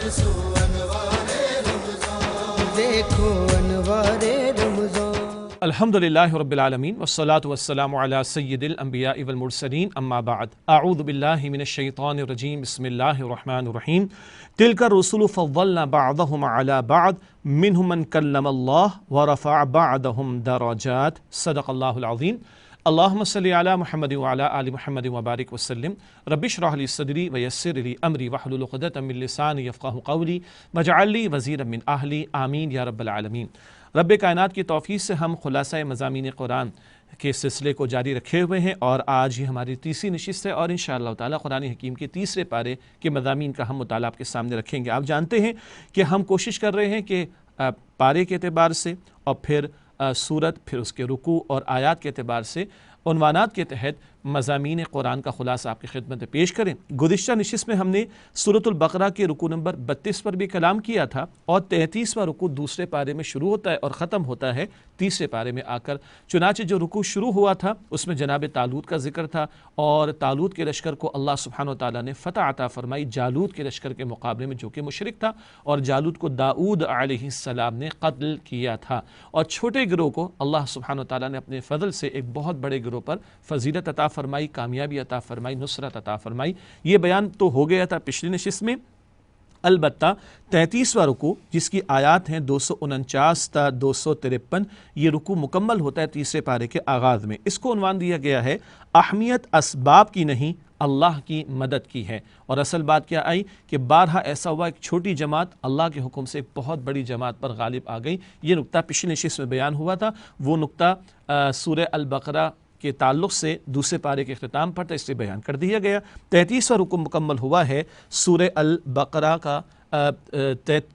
برسو انوار رمضان، دیکھو انوار رمضان۔ الحمدللہ رب العالمین والصلاة والسلام علی سید الانبیاء والمرسلین، اما بعد، اعوذ باللہ من الشیطان الرجیم، بسم اللہ الرحمن الرحیم۔ تلک الرسل فضلنا بعضهم علی بعض منهم من کلم اللہ ورفع بعضهم درجات، صدق اللہ العظیم۔ اللہم صلی علی محمد وعلی آل محمد وبارک وسلم۔ رب اشرح لی صدری ویسر لی امری واحلل عقدۃ من لسانی یفقہوا قولی واجعل لی وزیرا من اہلی، آمین یا رب العالمین۔ رب کائنات کی توفیق سے ہم خلاصہ مضامین قرآن کے سلسلے کو جاری رکھے ہوئے ہیں، اور آج ہی ہماری تیسری نشست ہے، اور انشاءاللہ تعالی قرآن حکیم کے تیسرے پارے کے مضامین کا ہم مطالعہ آپ کے سامنے رکھیں گے۔ آپ جانتے ہیں کہ ہم کوشش کر رہے ہیں کہ پارے کے اعتبار سے اور پھر سورت، پھر اس کے رکوع اور آیات کے اعتبار سے عنوانات کے تحت مضامین قرآن کا خلاصہ آپ کی خدمت میں پیش کریں۔ گزشتہ نشست میں ہم نے سورۃ البقرہ کے رکوع نمبر 32 پر بھی کلام کیا تھا، اور 33واں رکوع دوسرے پارے میں شروع ہوتا ہے اور ختم ہوتا ہے تیسرے پارے میں آ کر۔ چنانچہ جو رکوع شروع ہوا تھا اس میں جناب طالوت کا ذکر تھا، اور طالوت کے لشکر کو اللہ سبحانہ وتعالیٰ نے فتح عطا فرمائی جالوت کے لشکر کے مقابلے میں، جو کہ مشرک تھا، اور جالوت کو داؤد علیہ السلام نے قتل کیا تھا، اور چھوٹے گروہ کو اللہ سبحانہ وتعالیٰ نے اپنے فضل سے ایک بہت بڑے گروہ پر فضیلت عطا فرمائی، کامیابی عطا فرمائی، نصرت عطا فرمائی۔ یہ بیان تو ہو گیا تھا پچھلی نشست میں، البتہ 33واں رکوع جس کی آیات ہیں 249 تا 253، یہ رکوع مکمل ہوتا ہے تیسرے پارے کے آغاز میں۔ اس کو عنوان دیا گیا ہے اہمیت اسباب کی نہیں، اللہ کی مدد کی ہے۔ اور اصل بات کیا آئی کہ بارہا ایسا ہوا ایک چھوٹی جماعت اللہ کے حکم سے ایک بہت بڑی جماعت پر غالب آ گئی۔ یہ نقطہ پچھلی نشست میں بیان ہوا تھا، وہ نقطہ سورہ البقرہ کے تعلق سے دوسرے پارے کے اختتام پر تھا، اس سے بیان کر دیا گیا۔ 33واں رکوع مکمل ہوا ہے سورہ البقرہ کا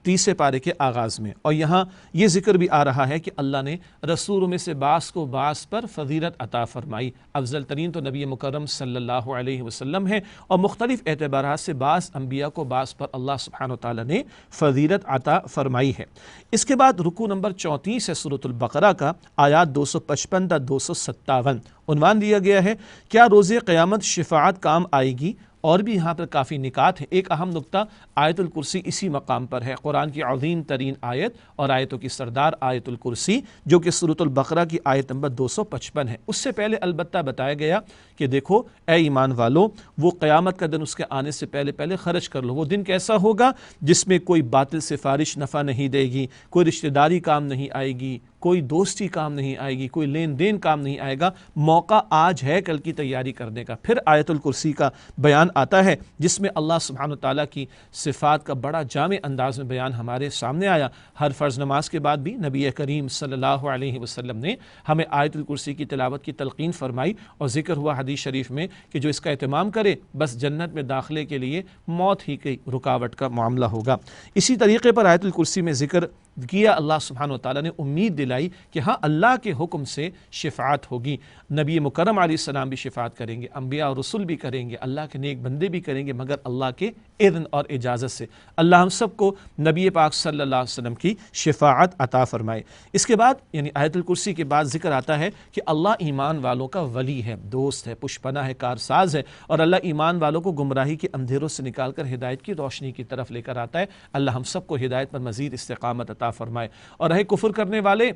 تیسرے پارے کے آغاز میں، اور یہاں یہ ذکر بھی آ رہا ہے کہ اللہ نے رسولوں میں سے بعض کو بعض پر فضیلت عطا فرمائی۔ افضل ترین تو نبی مکرم صلی اللہ علیہ وسلم ہے، اور مختلف اعتبارات سے بعض انبیاء کو بعض پر اللہ سبحانہ وتعالیٰ نے فضیلت عطا فرمائی ہے۔ اس کے بعد رکوع نمبر 34 ہے سورۃ البقرہ کا، آیات 255 تا 257، عنوان دیا گیا ہے کیا روز قیامت شفاعت کام آئے گی؟ اور بھی یہاں پر کافی نکات ہیں۔ ایک اہم نقطہ آیت الکرسی اسی مقام پر ہے، قرآن کی عظیم ترین آیت اور آیتوں کی سردار آیت الکرسی، جو کہ سورۃ البقرہ کی آیت نمبر 255 ہے۔ اس سے پہلے البتہ بتایا گیا کہ دیکھو اے ایمان والو، وہ قیامت کا دن اس کے آنے سے پہلے پہلے خرچ کر لو۔ وہ دن کیسا ہوگا جس میں کوئی باطل سفارش نفع نہیں دے گی، کوئی رشتہ داری کام نہیں آئے گی، کوئی دوستی کام نہیں آئے گی، کوئی لین دین کام نہیں آئے گا۔ موقع آج ہے کل کی تیاری کرنے کا۔ پھر آیت الکرسی کا بیان آتا ہے جس میں اللہ سبحانہ وتعالیٰ کی صفات کا بڑا جامع انداز میں بیان ہمارے سامنے آیا۔ ہر فرض نماز کے بعد بھی نبی کریم صلی اللہ علیہ وسلم نے ہمیں آیت الکرسی کی تلاوت کی تلقین فرمائی، اور ذکر ہوا حدیث شریف میں کہ جو اس کا اہتمام کرے بس جنت میں داخلے کے لیے موت ہی کی رکاوٹ کا معاملہ ہوگا۔ اسی طریقے پر آیت الکرسی میں ذکر کیا، اللہ سبحانہ وتعالیٰ نے امید دلائی کہ ہاں اللہ کے حکم سے شفاعت ہوگی، نبی مکرم علیہ السلام بھی شفاعت کریں گے، انبیاء اور رسول بھی کریں گے، اللہ کے نیک بندے بھی کریں گے، مگر اللہ کے اذن اور اجازت سے۔ اللہ ہم سب کو نبی پاک صلی اللہ علیہ وسلم کی شفاعت عطا فرمائے۔ اس کے بعد یعنی آیت الکرسی کے بعد ذکر آتا ہے کہ اللہ ایمان والوں کا ولی ہے، دوست ہے، پشپنا ہے، کارساز ہے، اور اللہ ایمان والوں کو گمراہی کے اندھیروں سے نکال کر ہدایت کی روشنی کی طرف لے کر آتا ہے۔ اللہ ہم سب کو ہدایت پر مزید استقامت عطا فرمائے۔ اور رہے کفر کرنے والے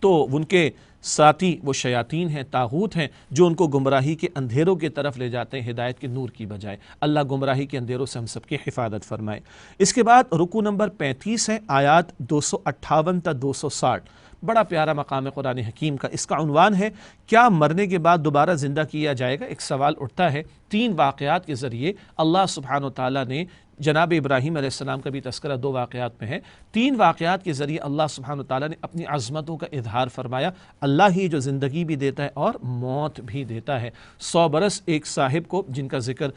تو ان کے ساتھی وہ شیاطین ہیں، طاغوت ہیں، جو ان کو گمراہی کے اندھیروں کی طرف لے جاتے ہیں ہدایت کے نور کی بجائے۔ اللہ گمراہی کے اندھیروں سے ہم سب کی حفاظت فرمائے۔ اس کے بعد رکوع نمبر 35 ہے، آیات 258 تا 260، بڑا پیارا مقام قرآن حکیم کا۔ اس کا عنوان ہے کیا مرنے کے بعد دوبارہ زندہ کیا جائے گا؟ ایک سوال اٹھتا ہے۔ 3 واقعات کے ذریعے اللہ سبحانہ وتعالیٰ نے جناب ابراہیم علیہ السلام کا بھی تذکرہ 2 واقعات میں ہے، 3 واقعات کے ذریعے اللہ سبحانہ وتعالیٰ نے اپنی عظمتوں کا اظہار فرمایا۔ اللہ ہی جو زندگی بھی دیتا ہے اور موت بھی دیتا ہے۔ 100 برس ایک صاحب کو، جن کا ذکر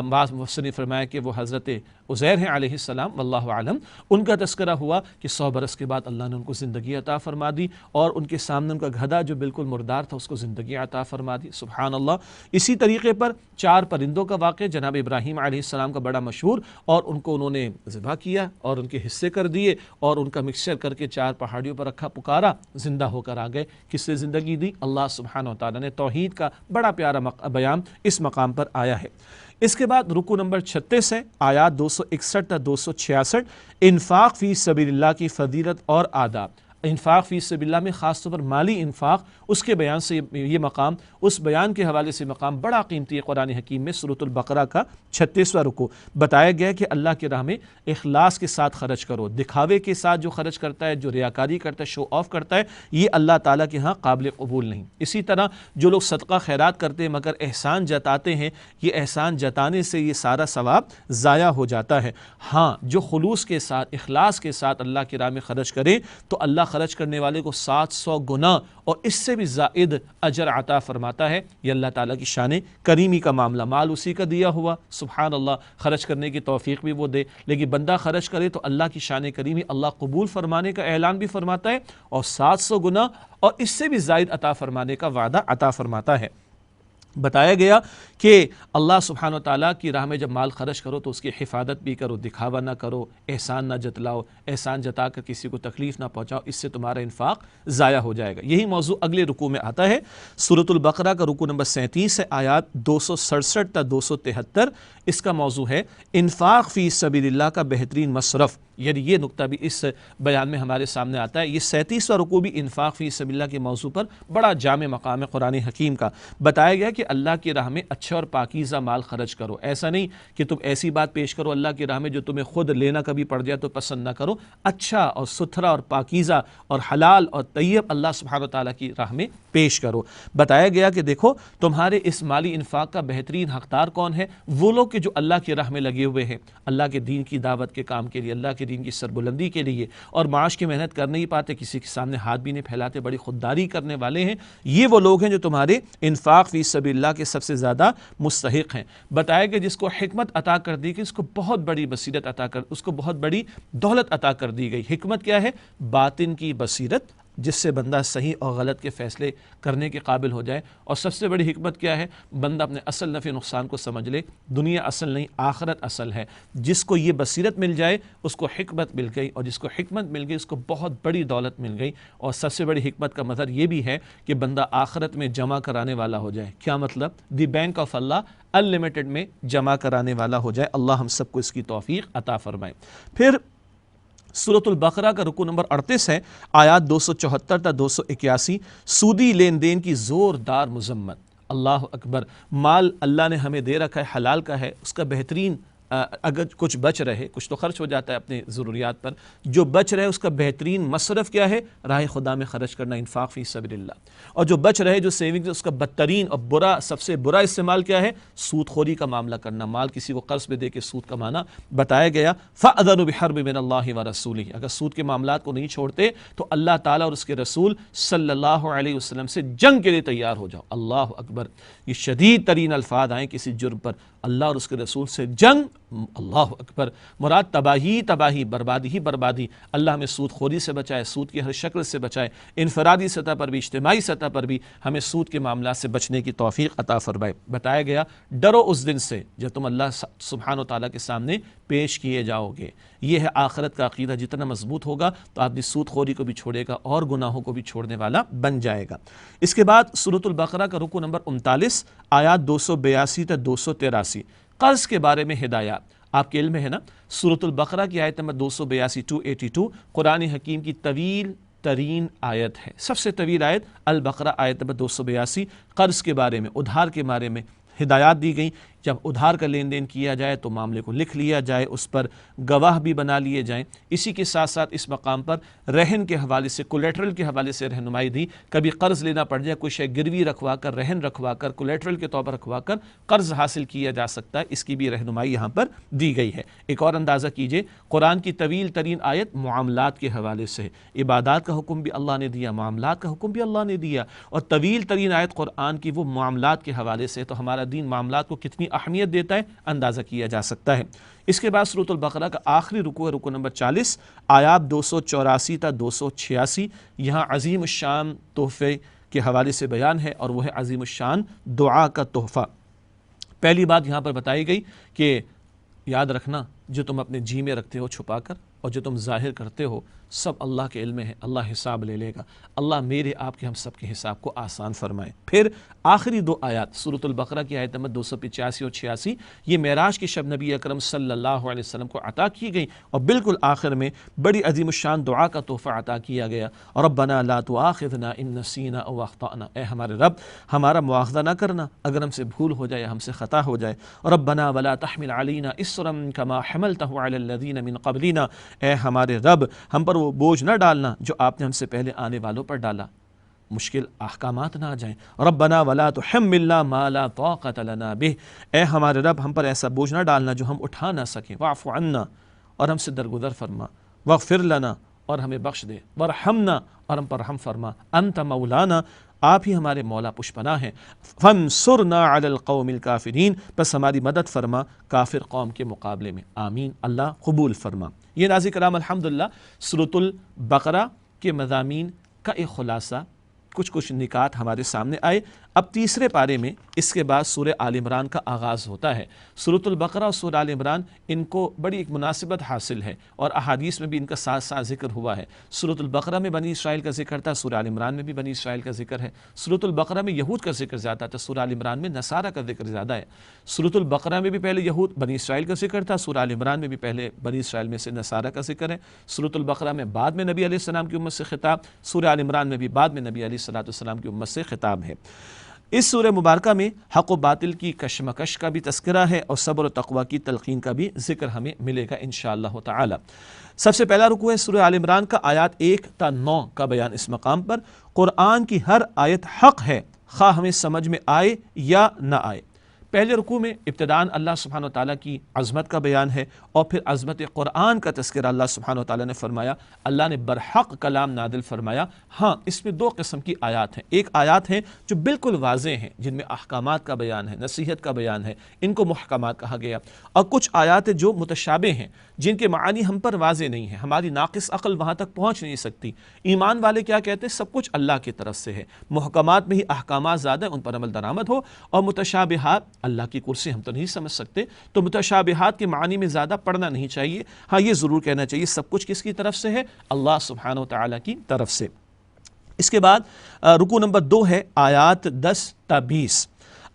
بعض مفسرین نے فرمایا کہ وہ حضرت عزیر ہیں علیہ السلام، واللہ اعلم، ان کا تذکرہ ہوا کہ 100 برس کے بعد اللہ نے ان کو زندگی عطا فرما دی، اور ان کے سامنے ان کا گدھا جو بالکل مردار تھا اس کو زندگی عطا فرما دی، سبحان اللہ۔ اسی طریقے پر 4 پرندوں کا واقعہ جناب ابراہیم علیہ السلام کا بڑا مشہور، اور ان کو انہوں نے ذبح کیا اور ان کے حصے کر دیے، اور ان کا مکسچر کر کے 4 پہاڑیوں پر رکھا، پکارا، زندہ ہو کر آ گئے۔ کس سے زندگی دی؟ اللہ سبحانہ وتعالیٰ نے۔ توحید کا بڑا پیارا بیان اس مقام پر آیا ہے۔ اس کے بعد رکو نمبر 36 ہے، آیات 261 تا 266، انفاق فی سبیل اللہ کی فضیلت اور آداب۔ انفاق فی سبیل اللہ میں خاص طور پر مالی انفاق، اس کے بیان سے یہ مقام، اس بیان کے حوالے سے مقام بڑا قیمتی ہے قرآن حکیم میں۔ سورۃ البقرہ کا 36واں رکوع بتایا گیا کہ اللہ کی راہ میں اخلاص کے ساتھ خرچ کرو۔ دکھاوے کے ساتھ جو خرچ کرتا ہے، جو ریاکاری کرتا ہے، شو آف کرتا ہے، یہ اللہ تعالیٰ کے ہاں قابل قبول نہیں۔ اسی طرح جو لوگ صدقہ خیرات کرتے ہیں مگر احسان جتاتے ہیں، یہ احسان جتانے سے یہ سارا ثواب ضائع ہو جاتا ہے۔ ہاں، جو خلوص کے ساتھ، اخلاص کے ساتھ اللہ کی راہ میں خرچ کرے تو اللہ خرچ کرنے والے کو 700 گنا اور اس سے بھی زائد اجر عطا فرماتا ہے۔ یہ اللہ تعالیٰ کی شان کریمی کا معاملہ، مال اسی کا دیا ہوا، سبحان اللہ، خرچ کرنے کی توفیق بھی وہ دے، لیکن بندہ خرچ کرے تو اللہ کی شان کریمی اللہ قبول فرمانے کا اعلان بھی فرماتا ہے اور 700 گنا اور اس سے بھی زائد عطا فرمانے کا وعدہ عطا فرماتا ہے۔ بتایا گیا کہ اللہ سبحانہ و تعالیٰ کی راہ میں جب مال خرچ کرو تو اس کی حفاظت بھی کرو، دکھاوا نہ کرو، احسان نہ جتلاؤ، احسان جتا کر کسی کو تکلیف نہ پہنچاؤ، اس سے تمہارا انفاق ضائع ہو جائے گا۔ یہی موضوع اگلے رکوع میں آتا ہے، سورۃ البقرہ کا رکوع نمبر 37 ہے، آیات 267 تا 273، اس کا موضوع ہے انفاق فی سبیل اللہ کا بہترین مصرف۔ یعنی یہ نقطہ بھی اس بیان میں ہمارے سامنے آتا ہے۔ یہ 37واں رکوع بھی انفاق فی سبیل اللہ کے موضوع پر بڑا جامع مقام ہے قرآن حکیم کا۔ بتایا گیا کہ اللہ کی راہ میں اچھا اور پاکیزہ مال خرچ کرو، ایسا نہیں کہ تم ایسی بات پیش کرو اللہ کی راہ میں جو تمہیں خود لینا کبھی پڑ جائے تو پسند نہ کرو، اچھا اور ستھرا اور پاکیزہ اور حلال اور طیب اللہ سبحانہ وتعالیٰ کی راہ میں پیش کرو۔ بتایا گیا کہ دیکھو تمہارے اس مالی انفاق کا بہترین حقدار کون ہے؟ وہ لوگ کہ جو اللہ کی راہ میں لگے ہوئے ہیں، اللہ کے دین کی دعوت کے کام کے لیے، اللہ کے دین کی سربلندی کے لیے، اور معاش کی محنت کر نہیں پاتے، کسی کے سامنے ہاتھ بھی نہیں پھیلاتے، بڑی خودداری کرنے والے ہیں، یہ وہ لوگ ہیں جو تمہارے انفاق فی سبیل اللہ کے سب سے زیادہ مستحق ہیں۔ بتایا کہ جس کو حکمت عطا کر دی گئی، اس کو بہت بڑی بصیرت عطا کر، اس کو بہت بڑی دولت عطا کر دی گئی۔ حکمت کیا ہے؟ باطن کی بصیرت، جس سے بندہ صحیح اور غلط کے فیصلے کرنے کے قابل ہو جائے، اور سب سے بڑی حکمت کیا ہے؟ بندہ اپنے اصل نفع نقصان کو سمجھ لے، دنیا اصل نہیں آخرت اصل ہے۔ جس کو یہ بصیرت مل جائے اس کو حکمت مل گئی، اور جس کو حکمت مل گئی اس کو بہت بڑی دولت مل گئی، اور سب سے بڑی حکمت کا مظہر یہ بھی ہے کہ بندہ آخرت میں جمع کرانے والا ہو جائے۔ کیا مطلب؟ The bank of Allah unlimited میں جمع کرانے والا ہو جائے۔ اللہ ہم سب کو اس کی توفیق عطا فرمائے۔ پھر سورۃ البقرہ کا رکوع نمبر 38 ہے، آیات 274 تا 281، سودی لین دین کی زوردار مذمت۔ اللہ اکبر، مال اللہ نے ہمیں دے رکھا ہے، حلال کا ہے، اس کا بہترین اگر کچھ بچ رہے، کچھ تو خرچ ہو جاتا ہے اپنے ضروریات پر، جو بچ رہے اس کا بہترین مصرف کیا ہے؟ راہ خدا میں خرچ کرنا، انفاق فی سبیل اللہ۔ اور جو بچ رہے، جو سیونگ، اس کا بدترین اور برا، سب سے برا استعمال کیا ہے؟ سود خوری کا معاملہ کرنا، مال کسی کو قرض پہ دے کے سود کمانا۔ بتایا گیا فَأَذَنُ بِحَرْبٍ مِّنَ اللَّهِ وَرَسُولِهِ، اگر سود کے معاملات کو نہیں چھوڑتے تو اللہ تعالیٰ اور اس کے رسول صلی اللہ علیہ وسلم سے جنگ کے لیے تیار ہو جاؤ۔ اللہ اکبر، یہ شدید ترین الفاظ آئیں کسی جرم پر، اللہ اور اس کے رسول سے جنگ۔ اللہ اکبر، مراد تباہی تباہی، بربادی ہی بربادی۔ اللہ ہمیں سود خوری سے بچائے، سود کی ہر شکل سے بچائے، انفرادی سطح پر بھی، اجتماعی سطح پر بھی ہمیں سود کے معاملات سے بچنے کی توفیق عطا فرمائے۔ بتایا گیا ڈرو اس دن سے جب تم اللہ سبحانہ و تعالیٰ کے سامنے پیش کیے جاؤ گے۔ یہ ہے آخرت کا عقیدہ، جتنا مضبوط ہوگا تو آدمی سود خوری کو بھی چھوڑے گا اور گناہوں کو بھی چھوڑنے والا بن جائے گا۔ اس کے بعد سورۃ البقرہ کا رکوع نمبر 39، آیات 282 تا 283، قرض کے بارے میں ہدایات۔ آپ کے علم میں ہے نا، سورۃ البقرہ کی آیت نمبر 282 282 قرآن حکیم کی طویل ترین آیت ہے، سب سے طویل آیت البقرہ آیت نمبر 282، قرض کے بارے میں، ادھار کے بارے میں ہدایات دی گئیں۔ جب ادھار کا لین دین کیا جائے تو معاملے کو لکھ لیا جائے، اس پر گواہ بھی بنا لیے جائیں۔ اسی کے ساتھ ساتھ اس مقام پر رہن کے حوالے سے، کولیٹرل کے حوالے سے رہنمائی دی۔ کبھی قرض لینا پڑ جائے، کوئی شے گروی رکھوا کر، رہن رکھوا کر، کولیٹرل کے طور پر رکھوا کر قرض حاصل کیا جا سکتا ہے، اس کی بھی رہنمائی یہاں پر دی گئی ہے۔ ایک اور اندازہ کیجئے، قرآن کی طویل ترین آیت معاملات کے حوالے سے، عبادات کا حکم بھی اللہ نے دیا، معاملات کا حکم بھی اللہ نے دیا، اور طویل ترین آیت قرآن کی وہ معاملات کے حوالے سے، تو ہمارا دین معاملات کو کتنی اہمیت دیتا ہے اندازہ کیا جا سکتا ہے۔ اس کے بعد سورۃ البقرہ کا آخری رکوع ہے، رکوع نمبر 40، آیات 284 تا 286، یہاں عظیم الشان تحفے کے حوالے سے بیان ہے، اور وہ ہے عظیم الشان دعا کا تحفہ۔ پہلی بات یہاں پر بتائی گئی کہ یاد رکھنا جو تم اپنے جی میں رکھتے ہو چھپا کر، اور جو تم ظاہر کرتے ہو سب اللہ کے علم ہے، اللہ حساب لے لے گا۔ اللہ میرے آپ کے ہم سب کے حساب کو آسان فرمائے۔ پھر آخری 2 آیات سورۃ البقرہ کی آیت نمبر 285 اور 86، یہ معراج کی شب نبی اکرم صلی اللہ علیہ وسلم کو عطا کی گئی، اور بالکل آخر میں بڑی عظیم الشان دعا کا تحفہ عطا کیا گیا، ربنا لا تؤاخذنا ان نسینا او اخطأنا، اے ہمارے رب ہمارا مواخذہ نہ کرنا اگر ہم سے بھول ہو جائے یا ہم سے خطا ہو جائے، ربنا ولا تحمل علینا اسرا کما حملتہ علی الذین من قبلنا، اے ہمارے رب ہم پر وہ بوجھ نہ ڈالنا جو آپ نے ہم سے پہلے آنے والوں پر ڈالا، مشکل احکامات نہ آ جائیں، ربنا ولا تحملنا ما لا طاقت لنا به، اے ہمارے رب ہم پر ایسا بوجھ نہ ڈالنا جو ہم اٹھا نہ سکیں، واعف عنا، اور ہم سے درگزر فرما، واغفر لنا، اور ہمیں بخش دے، وارحمنا، اور ہم پر رحم فرما، انت مولانا، آپ ہی ہمارے مولا پشپنا ہیں، فانصرنا علی القوم الکافرین، بس ہماری مدد فرما کافر قوم کے مقابلے میں، آمین، اللہ قبول فرما۔ یہ ناظرین کرام الحمدللہ سورۃ البقرہ کے مضامین کا ایک خلاصہ، کچھ نکات ہمارے سامنے آئے۔ اب تیسرے پارے میں اس کے بعد سورہ آل عمران کا آغاز ہوتا ہے۔ سورۃ البقرہ اور سورہ آل عمران ان کو بڑی ایک مناسبت حاصل ہے، اور احادیث میں بھی ان کا ساتھ ساتھ ذکر ہوا ہے۔ سورۃ البقرہ میں بنی اسرائیل کا ذکر تھا، سورہ آل عمران میں بھی بنی اسرائیل کا ذکر ہے۔ سورۃ البقرہ میں یہود کا ذکر زیادہ تھا، سورہ آل عمران میں نصارہ کا ذکر زیادہ ہے۔ سورۃ البقرہ میں بھی پہلے یہود بنی اسرائیل کا ذکر تھا، سورہ آل عمران میں بھی پہلے بنی اسرائیل میں سے نصارہ کا ذکر ہے۔ سورۃ البقرہ میں بعد میں نبی علیہ السلام کی امت سے خطاب، سورہ آل عمران میں بھی بعد میں نبی علیہ السلام کی امت سے خطاب ہے۔ اس سورہ مبارکہ میں حق و باطل کی کشمکش کا بھی تذکرہ ہے، اور صبر و تقوی کی تلقین کا بھی ذکر ہمیں ملے گا انشاءاللہ تعالی۔ سب سے پہلا رکوع ہے سورہ آل عمران کا، آیات 1 تا 9 کا بیان اس مقام پر۔ قرآن کی ہر آیت حق ہے، خواہ ہمیں سمجھ میں آئے یا نہ آئے۔ پہلے رکوع میں ابتداءً اللہ سبحانہ وتعالیٰ کی عظمت کا بیان ہے، اور پھر عظمت قرآن کا تذکرہ اللہ سبحانہ وتعالیٰ نے فرمایا، اللہ نے برحق کلام نازل فرمایا۔ ہاں، اس میں 2 قسم کی آیات ہیں، ایک آیات ہیں جو بالکل واضح ہیں، جن میں احکامات کا بیان ہے، نصیحت کا بیان ہے، ان کو محکمات کہا گیا، اور کچھ آیات ہیں جو متشابہ ہیں، جن کے معانی ہم پر واضح نہیں ہیں، ہماری ناقص عقل وہاں تک پہنچ نہیں سکتی۔ ایمان والے کیا کہتے ہیں؟ سب کچھ اللہ کی طرف سے ہے، محکمات میں ہی احکامات زیادہ ہیں، ان پر عمل درآمد ہو، اور متشابہات اللہ کی کرسی ہم تو نہیں سمجھ سکتے، تو متشابہات کے معنی میں زیادہ پڑھنا نہیں چاہیے۔ ہاں، یہ ضرور کہنا چاہیے سب کچھ کس کی طرف سے ہے؟ اللہ سبحانہ وتعالی کی طرف سے۔ اس کے بعد رکوع نمبر 2 ہے، آیات 10 تا 20۔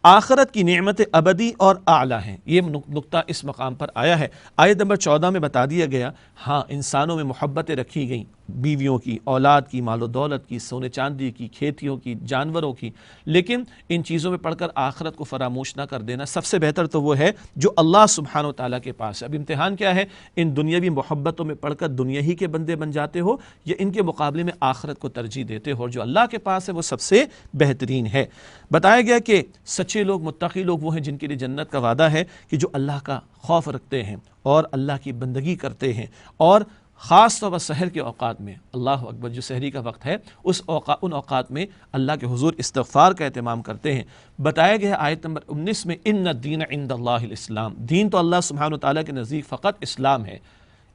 آخرت کی نعمت ابدی اور اعلیٰ ہیں، یہ نقطہ اس مقام پر آیا ہے۔ آیت نمبر 14 میں بتا دیا گیا، ہاں انسانوں میں محبتیں رکھی گئیں، بیویوں کی، اولاد کی، مال و دولت کی، سونے چاندی کی، کھیتیوں کی، جانوروں کی، لیکن ان چیزوں میں پڑھ کر آخرت کو فراموش نہ کر دینا۔ سب سے بہتر تو وہ ہے جو اللہ سبحانہ وتعالیٰ کے پاس ہے۔ اب امتحان کیا ہے؟ ان دنیاوی محبتوں میں پڑھ کر دنیا ہی کے بندے بن جاتے ہو، یا ان کے مقابلے میں آخرت کو ترجیح دیتے ہو، اور جو اللہ کے پاس ہے وہ سب سے بہترین ہے۔ بتایا گیا کہ سچے لوگ، متقی لوگ وہ ہیں جن کے لیے جنت کا وعدہ ہے، کہ جو اللہ کا خوف رکھتے ہیں اور اللہ کی بندگی کرتے ہیں، اور خاص طور پر سحر کے اوقات میں، اللہ اکبر، جو سحری کا وقت ہے ان اوقات میں اللہ کے حضور استغفار کا اہتمام کرتے ہیں۔ بتایا گیا آیت نمبر 19 میں، ان الدین عند اللہ الاسلام، دین تو اللہ سبحانہ وتعالیٰ کے نزدیک فقط اسلام ہے۔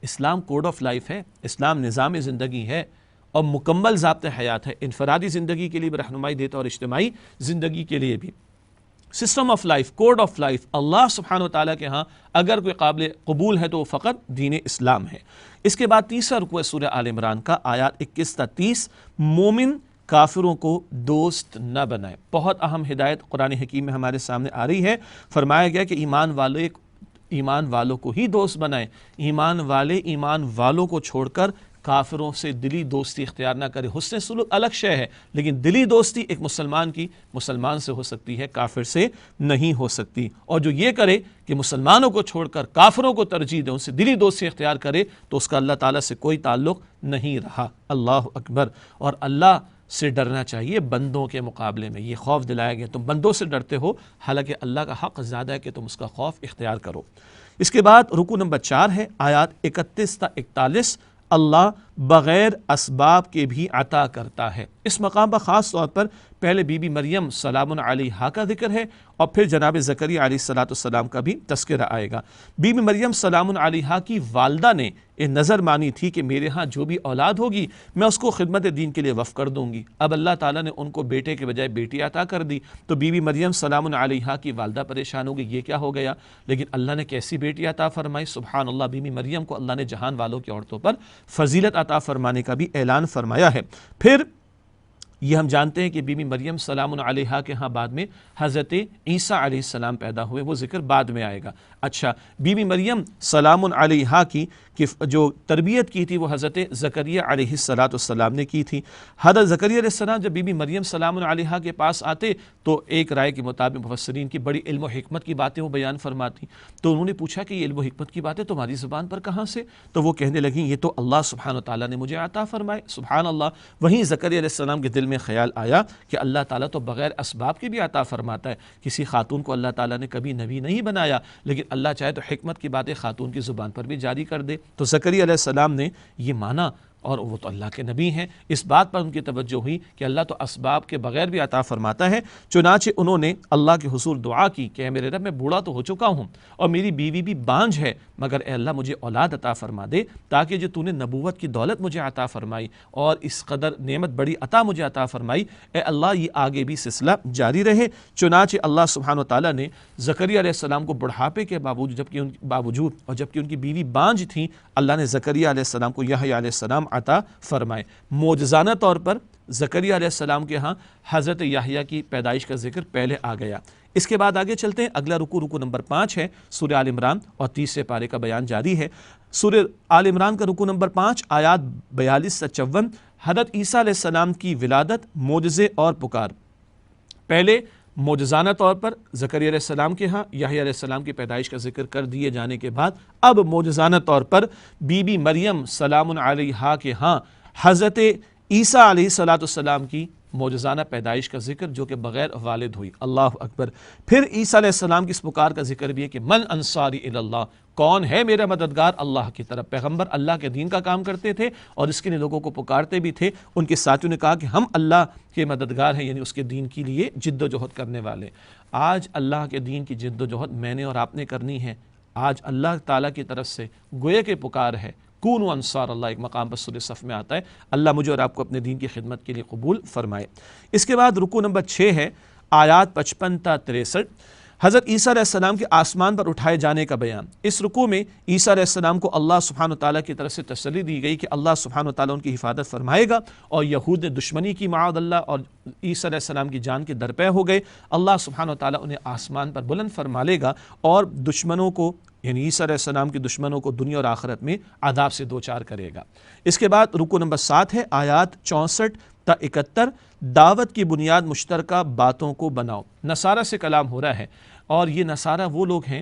اسلام کوڈ آف لائف ہے، اسلام نظام زندگی ہے، اور مکمل ضابط حیات ہے، انفرادی زندگی کے لیے بھی رہنمائی دیتا ہے، اور اجتماعی زندگی کے لیے بھی۔ System of life, code of life, اللہ سبحانہ وتعالیٰ کے ہاں اگر کوئی قابل قبول ہے تو وہ فقط دین اسلام ہے۔ اس کے بعد تیسرا رکوع سورہ آل عمران کا، آیات 21 تا 30۔ مومن کافروں کو دوست نہ بنائے، بہت اہم ہدایت قرآن حکیم میں ہمارے سامنے آ رہی ہے۔ فرمایا گیا کہ ایمان والوں کو ہی دوست بنائیں، ایمان والے ایمان والوں کو چھوڑ کر کافروں سے دلی دوستی اختیار نہ کرے۔ حسن سلوک الگ شے ہے، لیکن دلی دوستی ایک مسلمان سے ہو سکتی ہے، کافر سے نہیں ہو سکتی۔ اور جو یہ کرے کہ مسلمانوں کو چھوڑ کر کافروں کو ترجیح دے، ان سے دلی دوستی اختیار کرے، تو اس کا اللہ تعالیٰ سے کوئی تعلق نہیں رہا۔ اللہ اکبر۔ اور اللہ سے ڈرنا چاہیے بندوں کے مقابلے میں، یہ خوف دلایا گیا، تم بندوں سے ڈرتے ہو، حالانکہ اللہ کا حق زیادہ ہے کہ تم اس کا خوف اختیار کرو۔ اس کے بعد رکوع نمبر 4 ہے، آیات 31 تا 41۔ اللہ بغیر اسباب کے بھی عطا کرتا ہے۔ اس مقام پر خاص طور پر پہلے بی بی مریم سلام علیہا کا ذکر ہے اور پھر جناب زکریا علیہ الصلوۃ والسلام کا بھی تذکرہ آئے گا۔ بی بی مریم سلام علیہا کی والدہ نے یہ نظر مانی تھی کہ میرے ہاں جو بھی اولاد ہوگی میں اس کو خدمت دین کے لیے وقف کر دوں گی۔ اب اللہ تعالیٰ نے ان کو بیٹے کے بجائے بیٹی عطا کر دی، تو بی بی مریم سلام علیہا کی والدہ پریشان ہو گئی، یہ کیا ہو گیا؟ لیکن اللہ نے کیسی بیٹی عطا فرمائی، سبحان اللہ، بی بی مریم کو اللہ نے جہان والوں کی عورتوں پر فضیلت عطا فرمانے کا بھی اعلان فرمایا ہے۔ پھر یہ ہم جانتے ہیں کہ بی بی مریم سلام علیہا کے ہاں بعد میں حضرت عیسیٰ علیہ السلام پیدا ہوئے، وہ ذکر بعد میں آئے گا۔ اچھا، بی بی مریم سلام علیہا کی جو تربیت کی تھی وہ حضرت زکریا علیہ السلام نے کی تھی۔ حضرت زکریا علیہ السلام جب بی بی مریم سلام علیہا کے پاس آتے تو ایک رائے کے مطابق مفسرین کی بڑی علم و حکمت کی باتیں وہ بیان فرماتی، تو انہوں نے پوچھا کہ یہ علم و حکمت کی باتیں تمہاری زبان پر کہاں سے؟ تو وہ کہنے لگیں یہ تو اللہ سبحانہ وتعالیٰ نے مجھے عطا فرمائے۔ سبحان اللہ، وہیں زکریا علیہ السلام کے دل میں خیال آیا کہ اللہ تعالیٰ تو بغیر اسباب کے بھی عطا فرماتا ہے، کسی خاتون کو اللہ تعالیٰ نے کبھی نبی نہیں بنایا، لیکن اللہ چاہے تو حکمت کی باتیں خاتون کی زبان پر بھی جاری کر دے۔ تو زکریا علیہ السلام نے یہ مانا، اور وہ تو اللہ کے نبی ہیں، اس بات پر ان کی توجہ ہوئی کہ اللہ تو اسباب کے بغیر بھی عطا فرماتا ہے۔ چنانچہ انہوں نے اللہ کے حضور دعا کی کہ اے میرے رب، میں بوڑھا تو ہو چکا ہوں اور میری بیوی بھی بانجھ ہے، مگر اے اللہ مجھے اولاد عطا فرما دے، تاکہ جو تو نے نبوت کی دولت مجھے عطا فرمائی اور اس قدر نعمت بڑی عطا مجھے عطا فرمائی، اے اللہ یہ آگے بھی سلسلہ جاری رہے۔ چنانچہ اللہ سبحانہ وتعالیٰ نے زکریا علیہ السلام کو بڑھاپے کے باوجود اور جبکہ ان کی بیوی بانجھ تھی، اللہ نے زکریا علیہ السلام کو یحییٰ علیہ السلام عطا فرمائے۔ معجزانہ طور پر زکریا علیہ السلام کے ہاں حضرت یحییٰ کی پیدائش کا ذکر پہلے آ گیا۔ اس کے بعد آگے چلتے ہیں، اگلا رکوع نمبر 5 ہے، سورہ آل عمران اور 30 پارے کا بیان جاری ہے۔ سورہ آل عمران کا رکوع نمبر 5 آیات 42 سے 54، حضرت عیسیٰ علیہ السلام کی ولادت، معجزے اور پکار۔ پہلے معجزانہ طور پر زکریا علیہ السلام کے ہاں یحییٰ علیہ السلام کی پیدائش کا ذکر کر دیے جانے کے بعد اب معجزانہ طور پر بی بی مریم سلام علیہا کے ہاں حضرت عیسیٰ علیہ السلام کی معجزانہ پیدائش کا ذکر، جو کہ بغیر والد ہوئی۔ اللہ اکبر۔ پھر عیسیٰ علیہ السلام کی اس پکار کا ذکر بھی ہے کہ من انصاری الی اللہ، کون ہے میرا مددگار اللہ کی طرف۔ پیغمبر اللہ کے دین کا کام کرتے تھے اور اس کے لیے لوگوں کو پکارتے بھی تھے۔ ان کے ساتھیوں نے کہا کہ ہم اللہ کے مددگار ہیں، یعنی اس کے دین کے لیے جد و جہد کرنے والے۔ آج اللہ کے دین کی جد و جہد میں نے اور آپ نے کرنی ہے۔ آج اللہ تعالیٰ کی طرف سے گویا کہ پکار ہے، کونوا انصار اللہ، ایک مقام پر سورہ صف میں آتا ہے۔ اللہ مجھے اور آپ کو اپنے دین کی خدمت کے لیے قبول فرمائے۔ اس کے بعد رکوع نمبر 6 ہے، آیات 55 تا 63، حضرت عیسیٰ علیہ السلام کے آسمان پر اٹھائے جانے کا بیان۔ اس رکوع میں عیسیٰ علیہ السلام کو اللہ سبحانہ وتعالیٰ کی طرف سے تسلی دی گئی کہ اللہ سبحانہ وتعالیٰ ان کی حفاظت فرمائے گا، اور یہود نے دشمنی کی معاذ اللہ اور عیسیٰ علیہ السلام کی جان کے درپے ہو گئے، اللہ سبحانہ وتعالیٰ انہیں آسمان پر بلند فرما لے گا اور دشمنوں کو، یعنی عیسیٰ علیہ السلام کے دشمنوں کو دنیا اور آخرت میں عذاب سے دوچار کرے گا۔ اس کے بعد رکوع نمبر 7 ہے، آیات 64 تا 71، دعوت کی بنیاد مشترکہ باتوں کو بناؤ۔ نصارہ سے کلام ہو رہا ہے، اور یہ نصارہ وہ لوگ ہیں،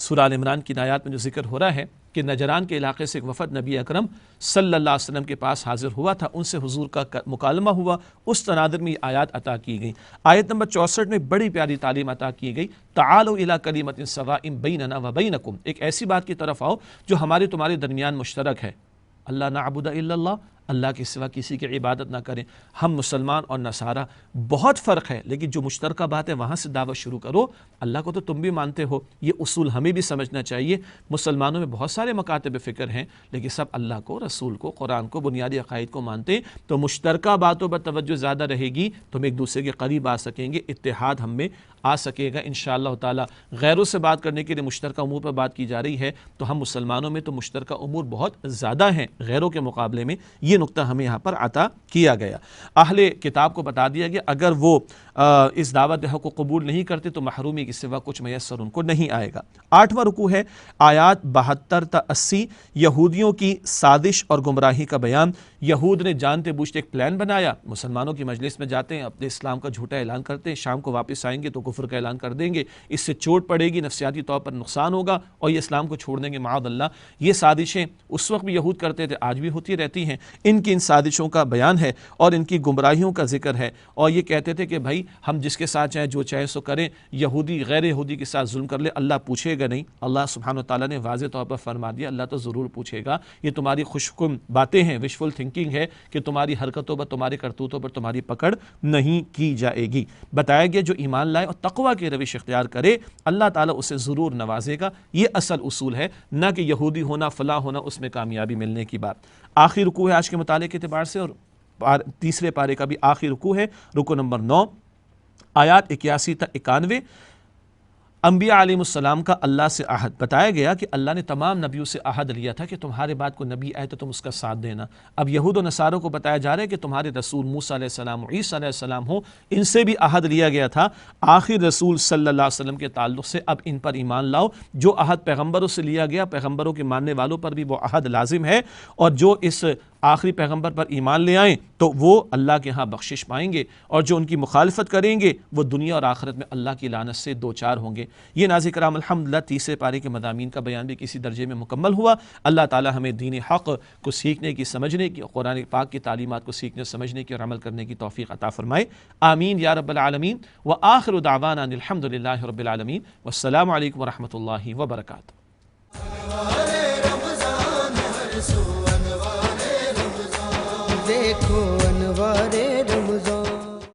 سورہ آل عمران کی آیات میں جو ذکر ہو رہا ہے کہ نجران کے علاقے سے ایک وفد نبی اکرم صلی اللہ علیہ وسلم کے پاس حاضر ہوا تھا، ان سے حضور کا مکالمہ ہوا، اس تناظر میں یہ آیات عطا کی گئی۔ آیت نمبر 64 میں بڑی پیاری تعلیم عطا کی گئی، تعالوا الی کلمۃ سواء بیننا و بینکم، ایک ایسی بات کی طرف آؤ جو ہمارے تمہارے درمیان مشترک ہے، اللہ نعبد الا اللہ، اللہ کے سوا کسی کی عبادت نہ کریں۔ ہم مسلمان اور نصارہ بہت فرق ہے، لیکن جو مشترکہ بات ہے وہاں سے دعوت شروع کرو۔ اللہ کو تو تم بھی مانتے ہو، یہ اصول ہمیں بھی سمجھنا چاہیے۔ مسلمانوں میں بہت سارے مکاتب فکر ہیں، لیکن سب اللہ کو، رسول کو، قرآن کو، بنیادی عقائد کو مانتے، تو مشترکہ باتوں پر توجہ زیادہ رہے گی تو ہم ایک دوسرے کے قریب آ سکیں گے، اتحاد ہم میں آ سکے گا انشاءاللہ تعالی۔ غیروں سے بات کرنے کے لیے مشترکہ امور پر بات کی جا رہی ہے، تو ہم مسلمانوں میں تو مشترکہ امور بہت زیادہ ہیں غیروں کے مقابلے میں، یہ نقطہ ہمیں یہاں پر عطا کیا گیا۔ اہل کتاب کو بتا دیا گیا اگر وہ اس دعوت حق کو قبول نہیں کرتے تو محرومی کے سوا کچھ میسر ان کو نہیں آئے گا۔ 8واں رکوع ہے، آیات 72 تا 80، یہودیوں کی سازش اور گمراہی کا بیان۔ یہود نے جانتے بوجھتے ایک پلان بنایا، مسلمانوں کی مجلس میں جاتے ہیں، اپنے اسلام کا جھوٹا اعلان کرتے ہیں، شام کو واپس آئیں گے تو کفر کا اعلان کر دیں گے، اس سے چوٹ پڑے گی، نفسیاتی طور پر نقصان ہوگا اور یہ اسلام کو چھوڑ دیں گے معاذ اللہ۔ یہ سازشیں اس وقت بھی یہود کرتے تھے، آج بھی ہوتی رہتی ہیں۔ ان کی ان سازشوں کا بیان ہے اور ان کی گمراہیوں کا ذکر ہے، اور یہ کہتے تھے کہ بھائی ہم جس کے ساتھ چاہیں جو چاہے سو کریں، یہودی غیر یہودی کے ساتھ ظلم کر لے، اللہ پوچھے گا نہیں۔ اللہ سبحانہ و تعالیٰ نے واضح طور پر فرما دیا اللہ تو ضرور پوچھے گا۔ یہ تمہاری خوشکن باتیں ہیں، وشفل تھنکنگ ہے کہ تمہاری حرکتوں پر، تمہاری کرتوتوں پر تمہاری پکڑ نہیں کی جائے گی۔ بتایا گیا جو ایمان لائے اور تقویٰ کی روش اختیار کرے اللہ تعالیٰ اسے ضرور نوازے گا۔ یہ اصل اصول ہے، نہ کہ یہودی ہونا، فلاں ہونا، اس میں کامیابی ملنے کی بات۔ آخری رکوع ہے آج کے مطالعے کے اعتبار سے، اور تیسرے پارے کا بھی آخری رکوع ہے، رکوع نمبر 9، آیات 81 تا 91۔ انبیاء علیہ السلام کا اللہ سے عہد بتایا گیا کہ اللہ نے تمام نبیوں سے عہد لیا تھا کہ تمہارے بعد کوئی نبی آئے تو تم اس کا ساتھ دینا۔ اب یہود و نصاروں کو بتایا جا رہا ہے کہ تمہارے رسول موسیٰ علیہ السلام و عیسیٰ علیہ السلام ہو، ان سے بھی عہد لیا گیا تھا آخر رسول صلی اللہ علیہ وسلم کے تعلق سے۔ اب ان پر ایمان لاؤ، جو عہد پیغمبروں سے لیا گیا، پیغمبروں کے ماننے والوں پر بھی وہ عہد لازم ہے، اور جو اس آخری پیغمبر پر ایمان لے آئیں تو وہ اللہ کے ہاں بخشش پائیں گے، اور جو ان کی مخالفت کریں گے وہ دنیا اور آخرت میں اللہ کی لعنت سے دوچار ہوں گے۔ یہ ناظرین کرام الحمدللہ تیسرے پارے کے مضامین کا بیان بھی کسی درجے میں مکمل ہوا۔ اللہ تعالی ہمیں دین حق کو سیکھنے کی، سمجھنے کی، قرآن پاک کی تعلیمات کو سیکھنے، سمجھنے کی اور عمل کرنے کی توفیق عطا فرمائے، آمین یا رب العالمین۔ وآخر دعوانا ان الحمدللہ رب العالمین، والسلام علیکم ورحمۃ اللہ وبرکاتہ۔